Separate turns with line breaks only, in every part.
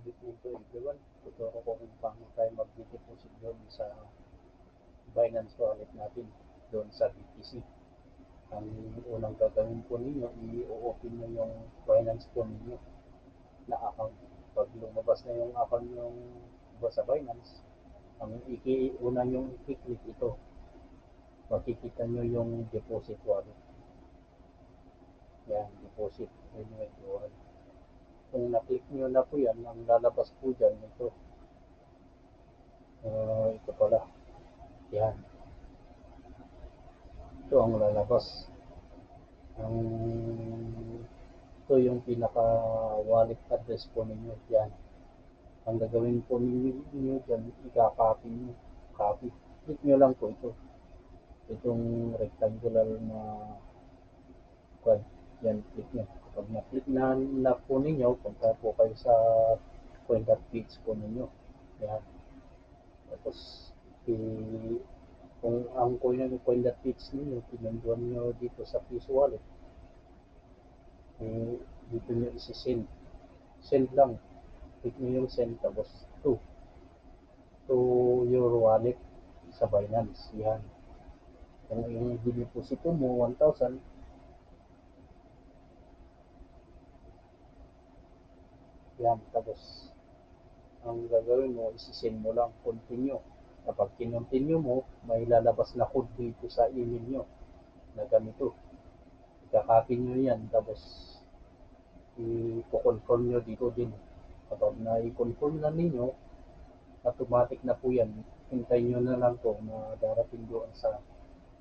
Good evening to everyone. Tuturo ko kung paano tayo mag-deposit doon sa Binance wallet natin doon sa BTC. Ang unang gagawin po ninyo, i-open nyo yung Binance po ninyo na account. Pag lumabas na yung account yung sa Binance, ang una yung i-click ito. Makikita nyo yung deposit wallet. Yan, deposit and withdrawal. Kung na-click nyo na po yan, ang lalabas po dyan ito. Ito pala. Yan. Ito ang lalabas. Ang ito yung pinaka-wallet address po ninyo. Yan. Ang gagawin po ninyo dyan, i-copy nyo. Copy. Click nyo lang po ito. Itong rectangular na quad. Yan, click nyo. Kapag na-click na po ninyo, punta po kayo sa coin.page po ninyo. Yan. Tapos, kung ang coin.page ninyo, pinanduan nyo dito sa Peace Wallet, dito nyo isi-send. Send lang. Click nyo yung send tapos to your wallet sa Binance. Yan. Kung yung dineposito mo 1,000, yan. Tapos ang gagawin mo, isi-send mo lang, continue. Kapag kinontinue mo, may lalabas na code dito sa email nyo na ganito. Ikakopy nyo yan, tapos i-confirm nyo dito din. Kapag na-confirm na ninyo, automatic na po yan. Hintayin nyo na lang po na darating doon sa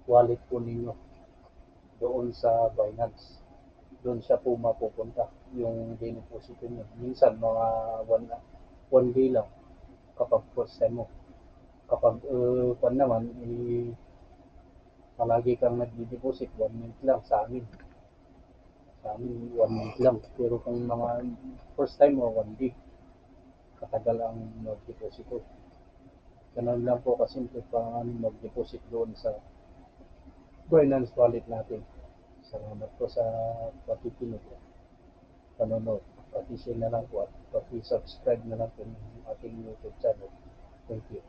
wallet po ninyo, doon sa Binance. Doon siya po mapupunta, yung dineposito nyo. Minsan, mga one day lang kapag first time mo. Kapag naman, palagi kang nagdi-deposit, 1 month lang sa amin. Sa amin, 1 month lang. Pero kung mga first time mo, 1 day, katagal ang mag-deposito. Ganun lang po kasimple pa mag-deposit doon sa Binance wallet natin. Salamat po sa pakikinig, panonood. Pati-share na lang po at pati-subscribe na lang po ng ating YouTube channel. Thank you.